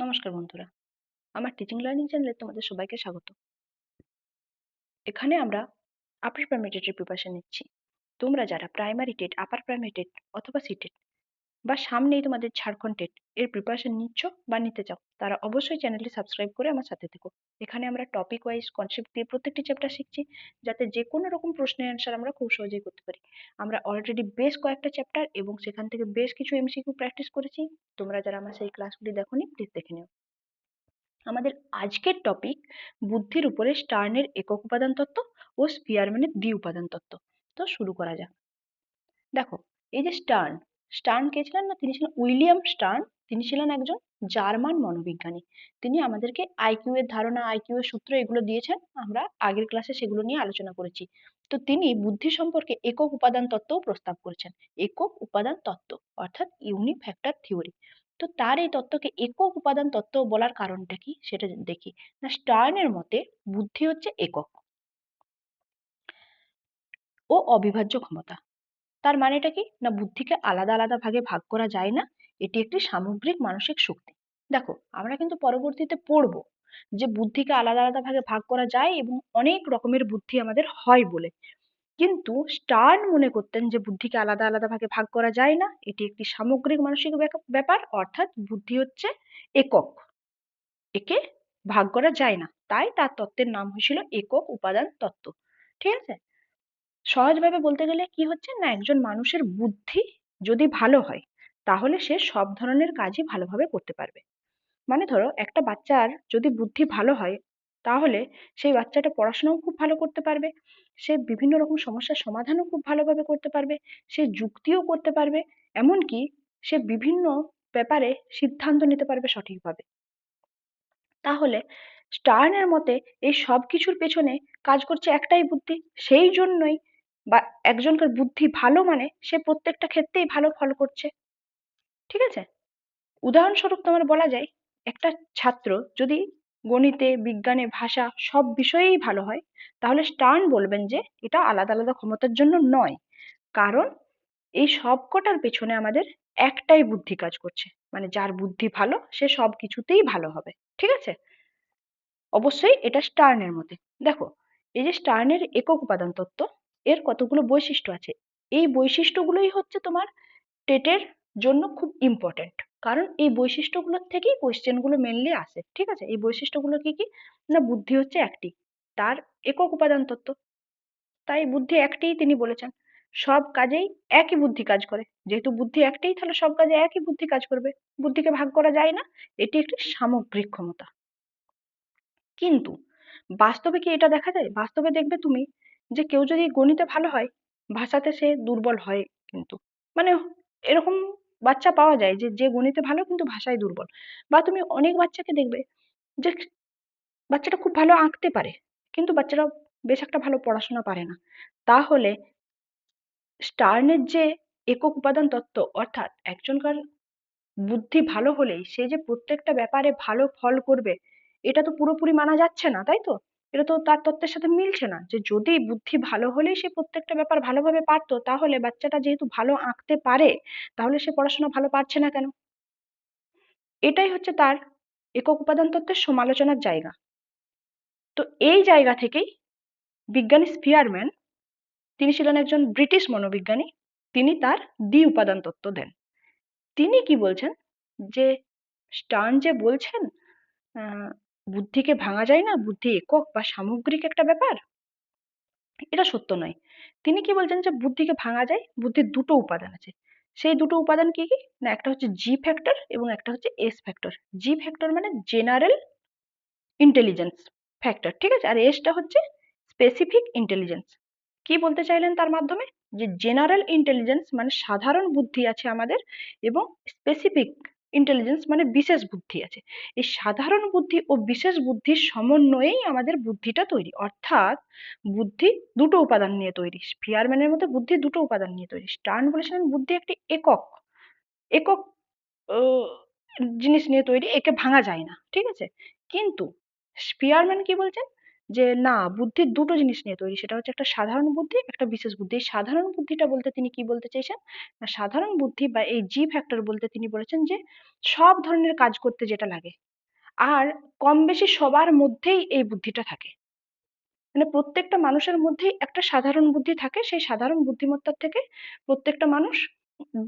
নমস্কার বন্ধুরা, আমার টিচিং লার্নিং চ্যানেলে তোমাদের সবাইকে স্বাগত। এখানে আমরা আপার প্রাইমারি টেটের প্রিপারেশন নিচ্ছি। তোমরা যারা primary TET, upper primary TET অথবা সিটেট বা সামনেই তোমাদের ঝাড়খণ্ড টেট এর প্রিপারেশন নিচ্ছ বা নিতে চাও, তারা অবশ্যই চ্যানেলটি সাবস্ক্রাইব করে আমার সাথে থেকো। এখানে আমরা টপিক ওয়াইজ কনসেপ্ট দিয়ে প্রত্যেকটি চ্যাপ্টার শিখছি, যাতে যে কোনো রকম প্রশ্নের অ্যান্সার আমরা খুব সহজেই করতে পারি। আমরা অলরেডি বেশ কয়েকটা চ্যাপ্টার এবং সেখান থেকে বেশ কিছু এমসিকিউ প্র্যাকটিস করেছি। তোমরা যারা আমার সেই ক্লাসগুলি দেখোনি, প্লিজ দেখে নিও। আমাদের আজকের টপিক বুদ্ধির উপরে স্টার্নের একক উপাদান তত্ত্ব ও স্পিয়ারম্যানের দ্বি উপাদান তত্ত্ব। তো শুরু করা যাক। দেখো, এই যে স্টার্ন, স্টার্ন কে ছিলেন না? তিনি ছিলেন উইলিয়াম স্টার্ন। তিনি ছিলেন একজন জার্মান মনোবিজ্ঞানী। তিনি আমাদেরকে আইকিউ এর ধারণা, আইকিউ এর সূত্র এগুলো দিয়েছেন। আমরা আগের ক্লাসে সেগুলো নিয়ে আলোচনা করেছি। তো তিনি বুদ্ধি সম্পর্কে একক উপাদান তত্ত্বও প্রস্তাব করেছেন। একক উপাদান তত্ত্ব অর্থাৎ ইউনিট ফ্যাক্টর থিওরি। তো তার এই তত্ত্বকে একক উপাদান তত্ত্ব বলার কারণটা কি সেটা দেখি। না, স্টার্নের মতে বুদ্ধি হচ্ছে একক ও অবিভাজ্য ক্ষমতা। তার মানেটা কি? না, বুদ্ধিকে আলাদা আলাদা ভাগে ভাগ করা যায় না। এটি একটি সামগ্রিক মানসিক শক্তি। দেখো, আমরা কিন্তু পরবর্তীতে পড়বো যে বুদ্ধিকে আলাদা আলাদা ভাগে ভাগ করা যায় এবং অনেক রকমের বুদ্ধি আমাদের হয় বলে। কিন্তু স্টার্ন মনে করতেন যে বুদ্ধিকে আলাদা আলাদা ভাগে ভাগ করা যায় না, এটি একটি সামগ্রিক মানসিক ব্যাপার, অর্থাৎ বুদ্ধি হচ্ছে একক, একে ভাগ করা যায় না। তাই তার তত্ত্বের নাম হয়েছিল একক উপাদান তত্ত্ব। ঠিক আছে? সহজভাবে বলতে গেলে কি হচ্ছে না, একজন মানুষের বুদ্ধি যদি ভালো হয় তাহলে সে সব ধরনের কাজই ভালোভাবে করতে পারবে। মানে ধরো, একটা বাচ্চার যদি বুদ্ধি ভালো হয় তাহলে সেই বাচ্চাটা পড়াশোনাও খুব ভালো করতে পারবে, সে বিভিন্ন রকম সমস্যার সমাধানও খুব ভালোভাবে করতে পারবে, সে যুক্তিও করতে পারবে, এমনকি সে বিভিন্ন ব্যাপারে সিদ্ধান্ত নিতে পারবে সঠিকভাবে। তাহলে স্টার্নের মতে এই সব কিছুর পেছনে কাজ করছে একটাই বুদ্ধি। সেই জন্যই বা একজনকার বুদ্ধি ভালো মানে সে প্রত্যেকটা ক্ষেত্রেই ভালো ফল করছে। ঠিক আছে? উদাহরণস্বরূপ তোমার বলা যায়, একটা ছাত্র যদি গণিতে, বিজ্ঞানে, ভাষা সব বিষয়েই ভালো হয়, তাহলে স্টার্ন বলবেন যে এটা আলাদা আলাদা ক্ষমতার জন্য নয়, কারণ এই সবকটার পেছনে আমাদের একটাই বুদ্ধি কাজ করছে। মানে যার বুদ্ধি ভালো সে সব কিছুতেই ভালো হবে। ঠিক আছে? অবশ্যই এটা স্টার্নের মতে। দেখো, এই যে স্টার্নের একক উপাদান তত্ত্ব, এর কতগুলো বৈশিষ্ট্য আছে। এই বৈশিষ্ট্যগুলোই হচ্ছে তোমার টেটের জন্য খুব ইম্পর্টেন্ট, কারণ এই বৈশিষ্ট্যগুলোর থেকেই কোয়েশ্চেন গুলো মেনলি আসে। ঠিক আছে? এই বৈশিষ্ট্যগুলো কি কি? না, বুদ্ধি হচ্ছে একটি, তার একক উপাদান তত্ত্ব, তাই বুদ্ধি একটিই তিনি বলেছেন। সব কাজেই একই বুদ্ধি কাজ করে, যেহেতু বুদ্ধি একটাই তাহলে সব কাজে একই বুদ্ধি কাজ করবে, বুদ্ধিকে ভাগ করা যায় না। এটি একটি সামগ্রিক ক্ষমতা। কিন্তু বাস্তবে কি এটা দেখা যায়? বাস্তবে দেখবে তুমি যে কেউ যদি গণিতে ভালো হয়, ভাষাতে সে দুর্বল হয় কিন্তু। মানে এরকম বাচ্চা পাওয়া যায় যে যে গণিতে ভালো কিন্তু ভাষায় দুর্বল। বা তুমি অনেক বাচ্চাকে দেখবে যে বাচ্চাটা খুব ভালো আঁকতে পারে কিন্তু বাচ্চাটা বেশ একটা ভালো পড়াশোনা পারে না। তাহলে স্টার্নের যে একক উপাদান তত্ত্ব, অর্থাৎ একজনকার বুদ্ধি ভালো হলেই সে যে প্রত্যেকটা ব্যাপারে ভালো ফল করবে, এটা তো পুরোপুরি মানা যাচ্ছে না, তাই তো? এটা তো তার তত্ত্বের সাথে মিলছে না। যে যদি বুদ্ধি ভালো হলেই সে প্রত্যেকটা ব্যাপার ভালোভাবে পারতো, তাহলে বাচ্চাটা যেহেতু ভালো আঁকতে পারে তাহলে সে পড়াশোনা ভালো পারছে না কেন? এটাই হচ্ছে তার একক উপাদান তত্ত্বের সমালোচনার জায়গা। তো এই জায়গা থেকেই বিজ্ঞানী স্পিয়ারম্যান, তিনি ছিলেন একজন ব্রিটিশ মনোবিজ্ঞানী, তিনি তার দ্বি উপাদান তত্ত্ব দেন। তিনি কি বলছেন যে স্টার্ন যে বলছেন আহ, বুদ্ধিকে ভাঙা যায় না, বুদ্ধি একক বা সামগ্রিক একটা ব্যাপার, এটা সত্য নয়। তিনি কি বলছেন যে বুদ্ধিকে ভাঙা যায়, বুদ্ধির দুটো উপাদান আছে। সেই দুটো উপাদান কি কি? না, একটা হচ্ছে জি ফ্যাক্টর এবং একটা হচ্ছে এস ফ্যাক্টর। জি ফ্যাক্টর মানে জেনারেল ইন্টেলিজেন্স ফ্যাক্টর, ঠিক আছে? আর এসটা হচ্ছে স্পেসিফিক ইন্টেলিজেন্স। কি বলতে চাইলেন তার মাধ্যমে? যে জেনারেল ইন্টেলিজেন্স মানে সাধারণ বুদ্ধি আছে আমাদের, এবং স্পেসিফিক ইন্টেলিজেন্স মানে বিশেষ বুদ্ধি আছে। এই সাধারণ বুদ্ধি ও বিশেষ বুদ্ধির সমন্বয়েই আমাদের বুদ্ধিটা তৈরি, অর্থাৎ বুদ্ধি দুটো উপাদান নিয়ে তৈরি। স্পিয়ারম্যানের মতে বুদ্ধি দুটো উপাদান নিয়ে তৈরি। স্টার্ন বলেছিলেন বুদ্ধি একটি একক, একক আহ, জিনিস নিয়ে তৈরি, একে ভাঙা যায় না। ঠিক আছে? কিন্তু স্পিয়ারম্যান কি বলছেন যে না, বুদ্ধি দুটো জিনিস নিয়ে তৈরি, সেটা হচ্ছে একটা সাধারণ বুদ্ধি, একটা বিশেষ বুদ্ধি। এই সাধারণ বুদ্ধিটা বলতে তিনি কি বলতে চাইছেন? না, সাধারণ বুদ্ধি বা এই জি ফ্যাক্টর বলতে তিনি বলেছেন যে সব ধরনের কাজ করতে যেটা লাগে, আর কম বেশি সবার মধ্যেই এই বুদ্ধিটা থাকে। মানে প্রত্যেকটা মানুষের মধ্যেই একটা সাধারণ বুদ্ধি থাকে, সেই সাধারণ বুদ্ধিমত্তার থেকে প্রত্যেকটা মানুষ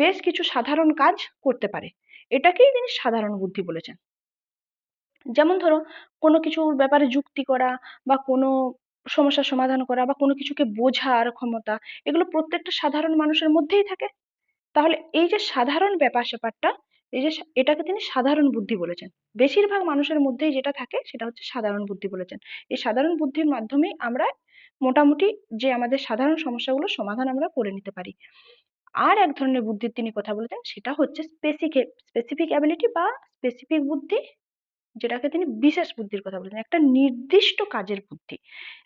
বেশ কিছু সাধারণ কাজ করতে পারে, এটাকেই তিনি সাধারণ বুদ্ধি বলেছেন। যেমন ধরো কোনো কিছুর ব্যাপারে যুক্তি করা, বা কোনো সমস্যার সমাধান করা, বা কোনো কিছুকে বোঝার ক্ষমতা, এগুলো প্রত্যেকটা সাধারণ মানুষের মধ্যেই থাকে। তাহলে এই যে সাধারণ ব্যাপার স্যাপারটা, এই যে এটাকে তিনি সাধারণ বুদ্ধি বলেছেন। বেশিরভাগ মানুষের মধ্যেই যেটা থাকে সেটা হচ্ছে সাধারণ বুদ্ধি বলেছেন। এই সাধারণ বুদ্ধির মাধ্যমেই আমরা মোটামুটি যে আমাদের সাধারণ সমস্যাগুলোর সমাধান আমরা করে নিতে পারি। আর এক ধরনের বুদ্ধির তিনি কথা বলেছেন, সেটা হচ্ছে স্পেসিফিক অ্যাবিলিটি বা স্পেসিফিক বুদ্ধি, যেটাকে তিনি বিশেষ বুদ্ধির কথা বলেছেন। একটা নির্দিষ্ট কাজের বুদ্ধি,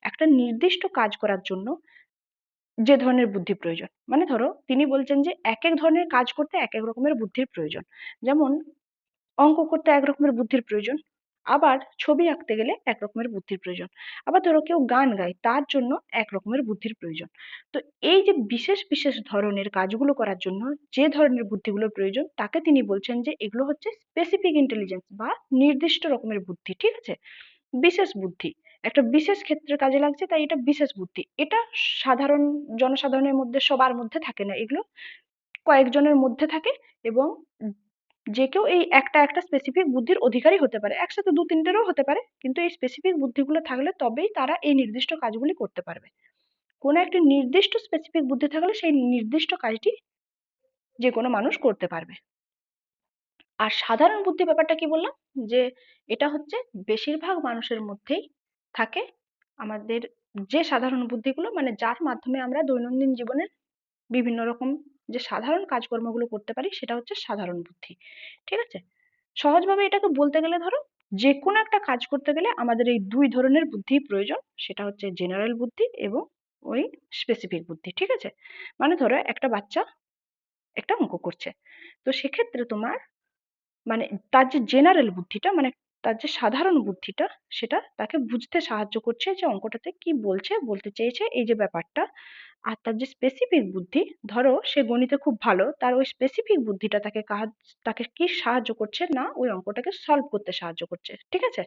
একটা নির্দিষ্ট কাজ করার জন্য যে ধরনের বুদ্ধি প্রয়োজন। মানে ধরো তিনি বলছেন যে এক এক ধরনের কাজ করতে এক এক রকমের বুদ্ধির প্রয়োজন। যেমন অঙ্ক করতে এক রকমের বুদ্ধির প্রয়োজন, আবার ছবি আঁকতে গেলে এক রকমের বুদ্ধির প্রয়োজন, আবার ধরো কেউ গান গায় তার জন্য এক রকমের বুদ্ধির প্রয়োজন। তো এই যে বিশেষ বিশেষ ধরনের কাজগুলো করার জন্য যে ধরনের বুদ্ধিগুলো প্রয়োজন, তাকে তিনি বলছেন যে এগুলো হচ্ছে স্পেসিফিক ইন্টেলিজেন্স বা নির্দিষ্ট রকমের বুদ্ধি। ঠিক আছে? বিশেষ বুদ্ধি একটা বিশেষ ক্ষেত্রে কাজে লাগছে, তাই এটা বিশেষ বুদ্ধি। এটা সাধারণ জনসাধারণের মধ্যে সবার মধ্যে থাকে না, এগুলো কয়েকজনের মধ্যে থাকে। এবং যে কেউ এই একটা একটা স্পেসিফিক বুদ্ধির অধিকারী হতে পারে, একসাথে দু তিনটেরও হতে পারে, কিন্তু এই স্পেসিফিক বুদ্ধিগুলো থাকলে তবেই তারা এই নির্দিষ্ট কাজগুলি করতে পারবে। কোনো একটি নির্দিষ্ট স্পেসিফিক বুদ্ধি থাকলে সেই নির্দিষ্ট কাজটি যে কোনো মানুষ করতে পারবে। আর সাধারণ বুদ্ধি ব্যাপারটা কি বললাম, যে এটা হচ্ছে বেশিরভাগ মানুষের মধ্যেই থাকে। আমাদের যে সাধারণ বুদ্ধিগুলো, মানে যার মাধ্যমে আমরা দৈনন্দিন জীবনের বিভিন্ন রকম যে সাধারণ কাজকর্মগুলো করতে পারি, সেটা হচ্ছে সাধারণ বুদ্ধি। ঠিক আছে? সহজভাবে এটাকে বলতে গেলে ধরো যে কোনো একটা কাজ করতে গেলে আমাদের এই দুই ধরনের বুদ্ধি প্রয়োজন, সেটা হচ্ছে জেনারেল বুদ্ধি এবং ওই স্পেসিফিক বুদ্ধি। ঠিক আছে? মানে ধরো একটা বাচ্চা একটা অঙ্ক করছে, তো সেক্ষেত্রে তোমার মানে তার যে জেনারেল বুদ্ধিটা, মানে তার যে সাধারণ বুদ্ধিটা, সেটা তাকে বুঝতে সাহায্য করছে যে অঙ্কটাতে কি বলছে, বলতে চেয়েছে, এই যে ব্যাপারটা। আর তার যে স্পেসিফিক বুদ্ধি, ধরো সে গণিতে খুব ভালো, তার ওই স্পেসিফিক বুদ্ধিটা তাকে কি সাহায্য করছে না, ওই অঙ্কটাকে সলভ করতে সাহায্য করছে। ঠিক আছে?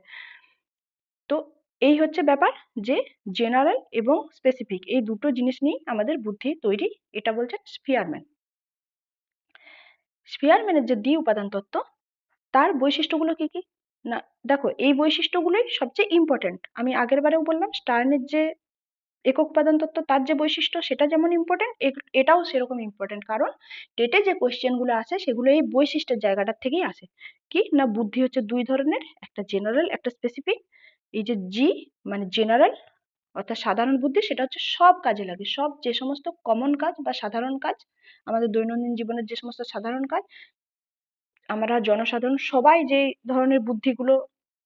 তো এই হচ্ছে ব্যাপার, যে জেনারেল এবং স্পেসিফিক এই দুটো জিনিস নিয়েই আমাদের বুদ্ধি তৈরি। এটা বলছেন স্পিয়ারম্যান। স্পিয়ারম্যানের যে দ্বি উপাদান তত্ত্ব, তার বৈশিষ্ট্যগুলো কি কি? না, দেখো এই বৈশিষ্ট্যগুলোই সবচেয়ে ইম্পর্টেন্ট। আমি আগের বারেও বললাম স্টার্নের যে একক উপাদান তত্ত্ব, তার যে বৈশিষ্ট্য সেটা যেমন ইম্পর্টেন্ট, এটাও সেরকম ইম্পর্টেন্ট। কারণ টেটে যে কোয়েশ্চেন গুলো আসে সেগুলো এই বৈশিষ্ট্যের জায়গাটার থেকেই আসে। কি না, বুদ্ধি হচ্ছে দুই ধরনের, একটা জেনারেল একটা স্পেসিফিক। এই যে জি মানে জেনারেল অর্থাৎ সাধারণ বুদ্ধি, সেটা হচ্ছে সব কাজে লাগে, সব যে সমস্ত কমন কাজ বা সাধারণ কাজ, আমাদের দৈনন্দিন জীবনের যে সমস্ত সাধারণ কাজ, আমরা জনসাধারণ সবাই যে ধরনের বুদ্ধিগুলো,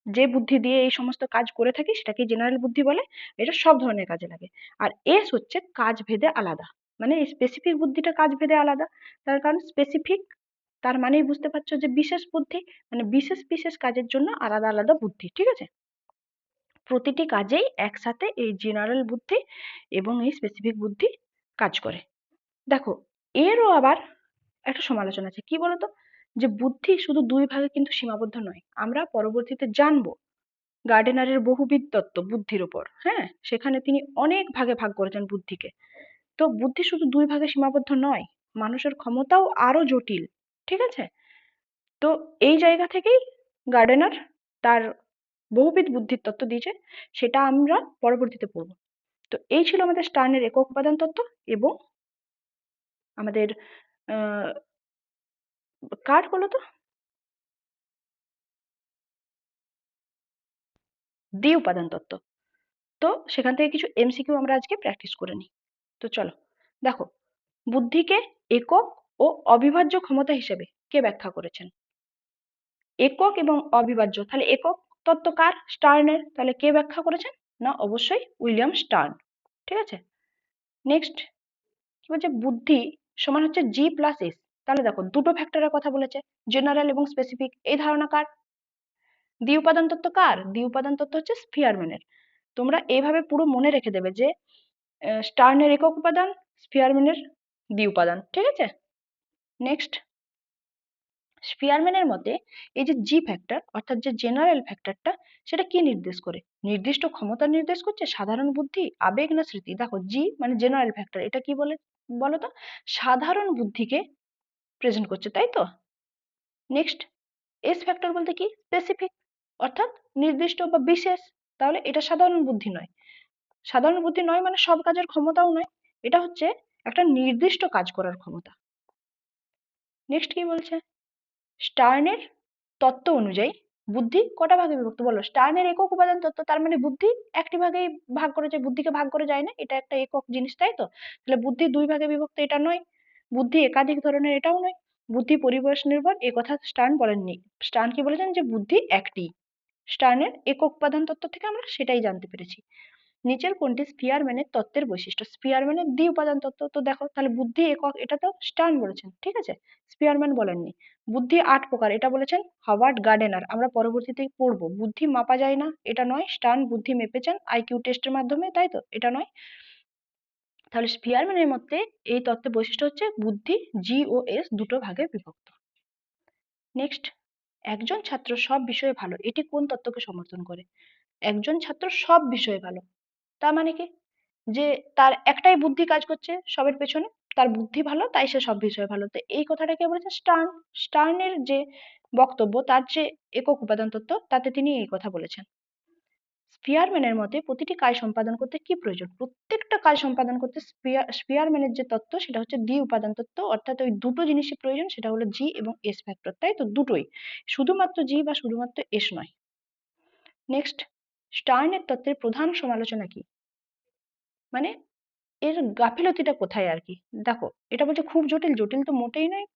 যে বুদ্ধি দিয়ে এই সমস্ত কাজ করে থাকি, সেটাকে জেনারেল বুদ্ধি বলে। এটা সব ধরনের কাজে লাগে। আর এস হচ্ছে কাজ ভেদে আলাদা, মানে এই স্পেসিফিক বুদ্ধিটা কাজ ভেদে আলাদা। তার কারণ স্পেসিফিক, তার মানেই বুঝতে পারছো যে বিশেষ বুদ্ধি, মানে বিশেষ বিশেষ কাজের জন্য আলাদা আলাদা বুদ্ধি। ঠিক আছে? প্রতিটি কাজেই একসাথে এই জেনারেল বুদ্ধি এবং এই স্পেসিফিক বুদ্ধি কাজ করে। দেখো এরও আবার একটা সমালোচনা আছে, কি বলতো, যে বুদ্ধি শুধু দুই ভাগে কিন্তু সীমাবদ্ধ নয়। আমরা পরবর্তীতে জানবো গার্ডেনারের বহুবিধ তত্ত্ব বুদ্ধির উপর, হ্যাঁ, সেখানে তিনি অনেক ভাগে ভাগ করেছেন বুদ্ধিকে। তো বুদ্ধি শুধু দুই ভাগে সীমাবদ্ধ নয়, মানুষের ক্ষমতাও আরো জটিল। ঠিক আছে? তো এই জায়গা থেকেই গার্ডেনার তার বহুবিধ বুদ্ধির তত্ত্ব দিয়েছে, সেটা আমরা পরবর্তীতে পড়বো। তো এই ছিল আমাদের স্টার্নের একক উপাদান তত্ত্ব এবং আমাদের আহ কার বলতো দ্বি উপাদান তত্ত্ব। তো সেখান থেকে কিছু এমসিকিউ আমরা আজকে প্র্যাকটিস করে নিই। তো চলো দেখো, বুদ্ধিকে একক ও অবিভাজ্য ক্ষমতা হিসেবে কে ব্যাখ্যা করেছেন? একক এবং অবিভাজ্য, তাহলে একক তত্ত্ব কার? স্টার্নের। তাহলে কে ব্যাখ্যা করেছেন? না, অবশ্যই উইলিয়াম স্টার্ন। ঠিক আছে? নেক্সট কি বলছে, বুদ্ধি সমান হচ্ছে জি প্লাস এস। তাহলে দেখো দুটো ফ্যাক্টরের কথা বলেছে, জেনারেল এবং স্পেসিফিক। এই ধারণা কার? দ্বি উপাদান তত্ত্ব কার? দ্বি উপাদান তত্ত্ব হচ্ছে স্পিয়ারম্যানের। তোমরা এইভাবে পুরো মনে রেখে দেবে যে স্টার্নের একক উপাদান, স্পিয়ারম্যানের দ্বি উপাদান। ঠিক আছে? নেক্সট, স্পিয়ারম্যানের মতে এই যে জি ফ্যাক্টর অর্থাৎ যে জেনারেল ফ্যাক্টরটা, সেটা কি নির্দেশ করে? নির্দিষ্ট ক্ষমতা নির্দেশ করছে, সাধারণ বুদ্ধি, আবেগ না স্মৃতি? দেখো জি মানে জেনারেল ফ্যাক্টর, এটা কি বলে বলো তো? সাধারণ বুদ্ধিকে প্রেজেন্ট করছে, তাই তো? নেক্সট, এস ফ্যাক্টর বলতে কি? স্পেসিফিক, অর্থাৎ নির্দিষ্ট বা বিশেষ। তাহলে এটা সাধারণ বুদ্ধি নয়। সাধারণ বুদ্ধি নয় মানে সব কাজের ক্ষমতাও নয়, এটা হচ্ছে একটা নির্দিষ্ট কাজ করার ক্ষমতা। নেক্সট কি বলছে? স্টার্নের তত্ত্ব অনুযায়ী বুদ্ধি কটা ভাগে বিভক্ত? বলো। স্টার্নের একক উপাদান তত্ত্ব, তার মানে বুদ্ধি একটি ভাগেই ভাগ করে যায়, বুদ্ধিকে ভাগ করে যায় না, এটা একটা একক জিনিস, তাই তো? তাহলে বুদ্ধি দুই ভাগে বিভক্ত, এটা নয়। বুদ্ধি একাধিক ধরনের, এটাও নয়। বুদ্ধি পরিবেশ নির্ভর, এ কথা স্টার্ন বলেননি। স্টার্ন কি বলেছেন? যে বুদ্ধি একটি। স্টার্নের একক উপাদান তত্ত্ব থেকে আমরা সেটাই জানতে পেরেছি। নিচের কোনটি স্পিয়ারম্যানের তত্ত্বের বৈশিষ্ট্য? স্পিয়ারম্যানের দ্বি উপাদান তত্ত্ব, তো দেখো তাহলে বুদ্ধি একক, এটা তো স্টার্ন বলেছেন, ঠিক আছে, স্পিয়ারম্যান বলেননি। বুদ্ধি ৮ প্রকার, এটা বলেছেন হাওয়ার্ড গার্ডেনার, আমরা পরবর্তীতে পড়বো। বুদ্ধি মাপা যায় না, এটা নয়। স্টার্ন বুদ্ধি মেপেছেন আইকিউ টেস্টের মাধ্যমে, তাই তো? এটা নয়। তাহলে স্পিয়ারম্যানের মতে এই তত্ত্বের বৈশিষ্ট্য হচ্ছে বুদ্ধি জি ও এস দুটো ভাগে বিভক্ত। নেক্সট, একজন ছাত্র সব বিষয়ে ভালো, এটি কোন তত্ত্বকে সমর্থন করে? একজন ছাত্র সব বিষয়ে ভালো, তার মানে কি? যে তার একটাই বুদ্ধি কাজ করছে সবের পেছনে, তার বুদ্ধি ভালো তাই সে সব বিষয়ে ভালো। তো এই কথাটা কে বলেছে? স্টার্ন। স্টার্নের যে বক্তব্য, তার যে একক উপাদান তত্ত্ব, তাতে তিনি এই কথা বলেছেন। স্পিয়ারম্যানের মতে প্রতিটি কাজ সম্পাদন করতে কি প্রয়োজন? প্রত্যেকটা কাজ সম্পাদন করতে স্পিয়ারম্যানের যে তত্ত্ব, সেটা হচ্ছে দ্বি উপাদান তত্ত্ব, অর্থাৎ ওই দুটো জিনিসই প্রয়োজন, সেটা হলো জি এবং এস ফ্যাক্টর, তাই তো? দুটোই, শুধুমাত্র জি বা শুধুমাত্র এস নয়। নেক্সট, স্টার্নের তত্ত্বের প্রধান সমালোচনা কি? মানে এর গাফিলতিটা কোথায় আর কি? দেখো, এটা বলছে খুব জটিল। জটিল তো মোটেই নয়,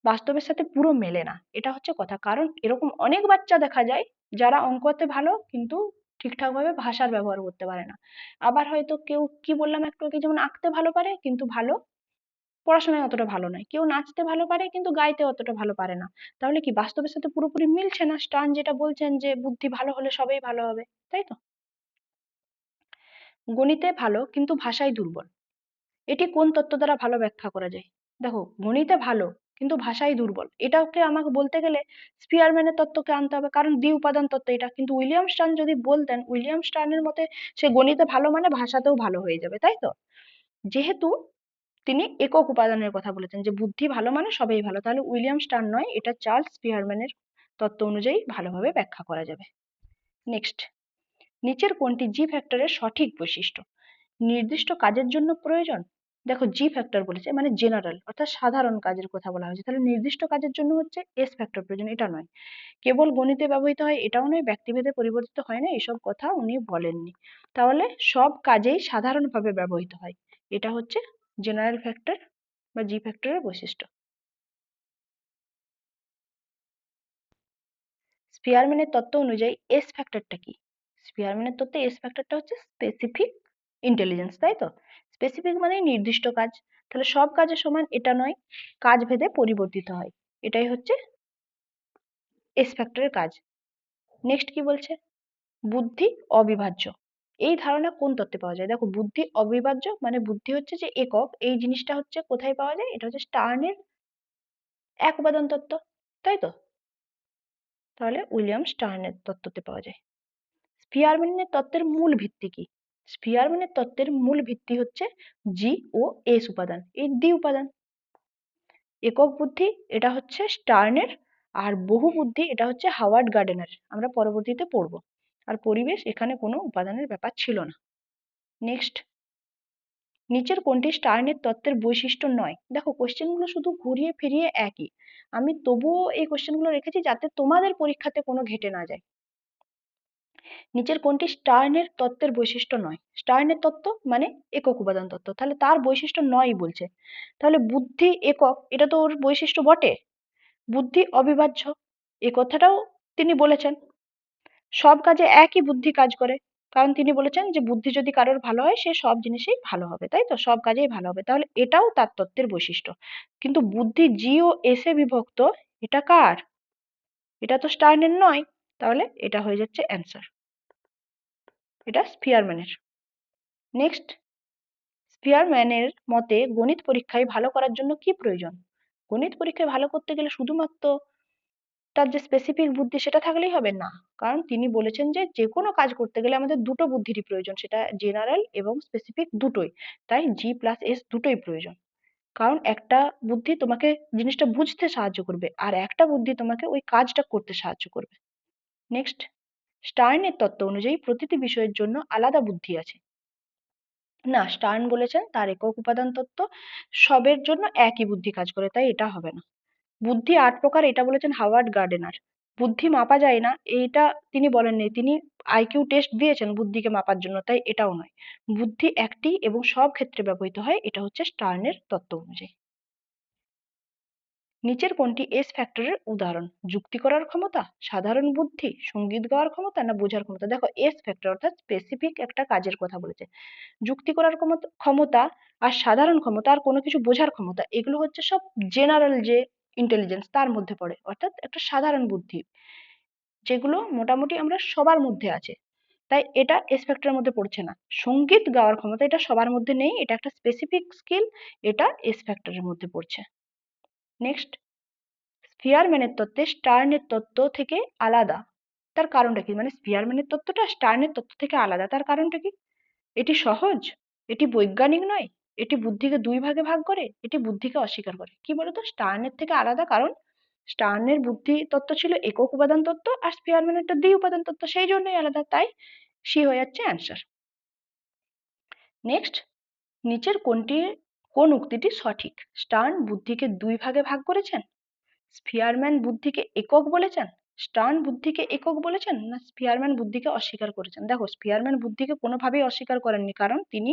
বাস্তবের সাথে পুরো মেলে না, এটা হচ্ছে কথা। কারণ এরকম অনেক বাচ্চা দেখা যায় যারা অঙ্কতে ভালো কিন্তু ঠিকঠাক ভাবে ভাষার ব্যবহার করতে পারে না। আবার হয়তো কেউ, কি বললাম একটু আগে, যেমন আঁকতে ভালো পারে কিন্তু ভালো পড়াশোনায় অতটা ভালো নয়, কেউ নাচতে ভালো পারে কিন্তু গাইতে অতটা ভালো পারে না। তাহলে কি বাস্তবের সাথে পুরোপুরি মিলছে না স্টার্ন যেটা বলছেন যে বুদ্ধি ভালো হলে সবাই ভালো হবে, তাই তো? গণিতে ভালো কিন্তু ভাষায় দুর্বল, এটি কোন তত্ত্ব দ্বারা ভালো ব্যাখ্যা করা যায়? দেখো, গণিতে ভালো কিন্তু ভাষায় দুর্বল, এটাকে আমাকে বলতে গেলে স্পিয়ারম্যানের তত্ত্বকে আনতে হবে, কারণ দ্বি উপাদান তত্ত্ব এটা। কিন্তু উইলিয়াম স্টার্ন যদি বলতেন, উইলিয়াম স্টার্নের মতে সে গণিতে ভালো মানে ভাষাতেও ভালো হয়ে যাবে, তাই তো? যেহেতু তিনি একক উপাদানের কথা বলেছেন, যে বুদ্ধি ভালো মানে সবাই ভালো, তাহলে উইলিয়াম স্টার্ন নয়, এটা চার্লস স্পিয়ারম্যানের তত্ত্ব অনুযায়ী ভালোভাবে ব্যাখ্যা করা যাবে। নেক্সট, নিচের কোনটি জি ফ্যাক্টরের সঠিক বৈশিষ্ট্য? নির্দিষ্ট কাজের জন্য প্রয়োজন। দেখো, জি ফ্যাক্টর বলেছে মানে জেনারেল, অর্থাৎ সাধারণ কাজের কথা বলা হয়েছে, তাহলে নির্দিষ্ট কাজের জন্য হচ্ছে এস ফ্যাক্টর প্রয়োজন, এটা নয়। কেবল গণিতে ব্যবহৃত হয়, এটাও নয়। ব্যক্তিভেদে পরিবর্তিত হয় না, এসব কথা উনি বলেননি। তাহলে সব কাজেই সাধারণভাবে ব্যবহৃত হয়, এটা হচ্ছে জেনারেল ফ্যাক্টর বা জি ফ্যাক্টরের বৈশিষ্ট্য। স্পিয়ারম্যানের তত্ত্ব অনুযায়ী এস ফ্যাক্টরটা কি? স্পিয়ারম্যানের তত্ত্বে এস ফ্যাক্টরটা হচ্ছে স্পেসিফিক ইন্টেলিজেন্স, তাই তো? স্পেসিফিক মানে নির্দিষ্ট কাজ, তাহলে সব কাজের সমান এটা নয়, কাজ ভেদে পরিবর্তিত হয়, এটাই হচ্ছে এস ফ্যাক্টরের কাজ। নেক্সট কি বলছে? বুদ্ধি অবিভাজ্য, এই ধারণা কোন তত্ত্বে পাওয়া যায়? দেখো, বুদ্ধি অবিভাজ্য মানে বুদ্ধি হচ্ছে যে একক, এই জিনিসটা হচ্ছে কোথায় পাওয়া যায়? এটা হচ্ছে স্টার্নের এক উপাদান তত্ত্ব, তাই তো? তাহলে উইলিয়াম স্টার্নের তত্ত্বতে পাওয়া যায়। স্পিয়ারম্যানের তত্ত্বের মূল ভিত্তি কি? স্পিয়ারম্যানের তত্ত্বের মূল ভিত্তি হচ্ছে জি ও এস উপাদান, এই দ্বি উপাদান। একক বুদ্ধি এটা হচ্ছে স্টার্নের, আর বহু বুদ্ধি এটা হচ্ছে হাওয়ার্ড গার্ডেনার, আমরা পরবর্তীতে পড়বো। আর পরিবেশ, এখানে কোনো উপাদানের ব্যাপার ছিল না। নেক্সট, নিচের কোনটি স্টার্নের তত্ত্বের বৈশিষ্ট্য নয়? দেখো, কোশ্চেনগুলো শুধু ঘুরিয়ে ফিরিয়ে একই, আমি তবুও এই কোশ্চেনগুলো রেখেছি যাতে তোমাদের পরীক্ষাতে কোনো ঘেটে না যায়। নিচের কোনটি স্টার্নের তত্ত্বের বৈশিষ্ট্য নয়? স্টার্নের তত্ত্ব মানে একক উপাদান তত্ত্ব, তাহলে তার বৈশিষ্ট্য নয় বলছে। তাহলে বুদ্ধি একক, এটা তো ওর বৈশিষ্ট্য বটে। বুদ্ধি অবিভাজ্য, এ কথাটাও তিনি বলেছেন। সব কাজে একই বুদ্ধি কাজ করে, কারণ তিনি বলেছেন যে বুদ্ধি যদি কারোর ভালো হয় সে সব জিনিসেই ভালো হবে, তাই তো? সব কাজেই ভালো হবে, তাহলে এটাও তার তত্ত্বের বৈশিষ্ট্য। কিন্তু বুদ্ধি জি ও এস এ বিভক্ত, এটা কার? এটা তো স্টার্নের নয়, তাহলে এটা হয়ে যাচ্ছে অ্যান্সার, এটা স্পিয়ারম্যানের। নেক্সট, স্পিয়ারম্যানের মতে গণিত পরীক্ষায় ভালো করার জন্য কি প্রয়োজন? গণিত পরীক্ষায় ভালো করতে গেলে শুধুমাত্র তার যে স্পেসিফিক বুদ্ধি সেটা থাকলেই হবে না, কারণ তিনি বলেছেন যে যে কোনো কাজ করতে গেলে আমাদের দুটো বুদ্ধিরই প্রয়োজন, সেটা জেনারেল এবং স্পেসিফিক দুটোই। তাই G+S দুটোই প্রয়োজন। কারণ একটা বুদ্ধি তোমাকে জিনিসটা বুঝতে সাহায্য করবে আর একটা বুদ্ধি তোমাকে ওই কাজটা করতে সাহায্য করবে। নেক্সট, স্টার্নের তত্ত্ব অনুযায়ী প্রতিটি বিষয়ের জন্য আলাদা বুদ্ধি আছে। না, স্টার্ন বলেছেন তার একক উপাদান তত্ত্ব সবের জন্য একই বুদ্ধি কাজ করে, তাই এটা হবে না। বুদ্ধি 8 প্রকার এটা বলেছেন হাওয়ার্ড গার্ডেনার। বুদ্ধি মাপা যায় না এইটা তিনি বলেননি, তিনি আইকিউ টেস্ট দিয়েছেন বুদ্ধিকে মাপার জন্য, তাই এটাও নয়। বুদ্ধি একটি এবং সব ক্ষেত্রে ব্যবহৃত হয়, এটা হচ্ছে স্টার্নের তত্ত্ব অনুযায়ী। নিচের কোনটি এস ফ্যাক্টরের উদাহরণ? যুক্তি করার ক্ষমতা, সাধারণ বুদ্ধি, সঙ্গীত গাওয়ার ক্ষমতা না বোঝার ক্ষমতা? দেখো এস ফ্যাক্টর অর্থাৎ স্পেসিফিক একটা কাজের কথা বলেছে। যুক্তি করার ক্ষমতা আর সাধারণ ক্ষমতা আর কোনো কিছু বোঝার ক্ষমতা এগুলো হচ্ছে সব জেনারেল যে ইন্টেলিজেন্স তার মধ্যে পড়ে, অর্থাৎ একটা সাধারণ বুদ্ধি যেগুলো মোটামুটি আমরা সবার মধ্যে আছে, তাই এটা এস ফ্যাক্টরের মধ্যে পড়ছে না। সঙ্গীত গাওয়ার ক্ষমতা এটা সবার মধ্যে নেই, এটা একটা স্পেসিফিক স্কিল, এটা এস ফ্যাক্টরের মধ্যে পড়ছে। নেক্সট, স্পিয়ারম্যানের তত্ত্বে স্টার্নের তত্ত্ব থেকে আলাদা, তার কারণটা কি? মানে স্পিয়ারম্যানের তত্ত্বটা স্টার্নের তত্ত্ব থেকে আলাদা, তার কারণটা কি? এটি সহজ, এটি বৈজ্ঞানিক নয়, এটি বুদ্ধিকে দুই ভাগে ভাগ করে, এটি বুদ্ধিকে অস্বীকার করে। কি বলতো স্টার্নের থেকে আলাদা? কারণ স্টার্নের বুদ্ধি তত্ত্ব ছিল একক উপাদান তত্ত্ব আর স্পিয়ারম্যানেরটা দ্বি উপাদান তত্ত্ব, সেই জন্যই আলাদা, তাই সি হয়ে যাচ্ছে অ্যান্সার। নেক্সট, নিচের কোন উক্তিটি সঠিক? স্টার্ন বুদ্ধিকে দুই ভাগে ভাগ করেছেন, স্পিয়ারম্যান বুদ্ধিকে একক বলেছেন, স্টার্ন বুদ্ধিকে একক বলেছেন, না স্পিয়ারম্যান বুদ্ধিকে অস্বীকার করেছেন? দেখো স্পিয়ারম্যান বুদ্ধিকে কোনোভাবেই অস্বীকার করেননি, কারণ তিনি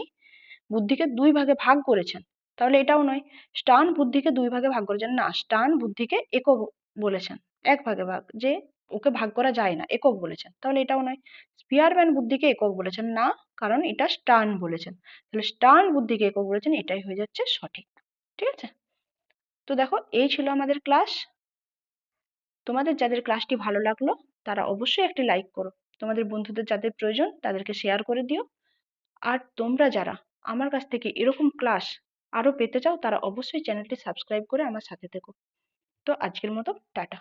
বুদ্ধিকে দুই ভাগে ভাগ করেছেন, তাহলে এটাও নয়। স্টার্ন বুদ্ধিকে দুই ভাগে ভাগ করেছেন, না স্টার্ন বুদ্ধিকে একক বলেছেন, এক ভাগে ভাগ, যে ওকে ভাগ করা যায় না, একক বলেছেন, তাহলে এটাও নয়। স্পিয়ারম্যান বুদ্ধিকে একক বলেছেন, না, কারণ এটা স্টার্ন বলেছেন, তাহলে স্টার্ন বুদ্ধিকে একক বলেছেন, এটাই হয়ে যাচ্ছে সঠিক। ঠিক আছে, তো দেখো এই ছিল আমাদের ক্লাস। তোমাদের যাদের ক্লাসটি ভালো লাগলো তারা অবশ্যই একটি লাইক করো, তোমাদের বন্ধুদের যাদের প্রয়োজন তাদেরকে শেয়ার করে দিও। আর তোমরা যারা আমার কাছ থেকে এরকম ক্লাস আরো পেতে চাও তারা অবশ্যই চ্যানেলটি সাবস্ক্রাইব করে আমার সাথে থেকো। তো আজকের মতো টাটা।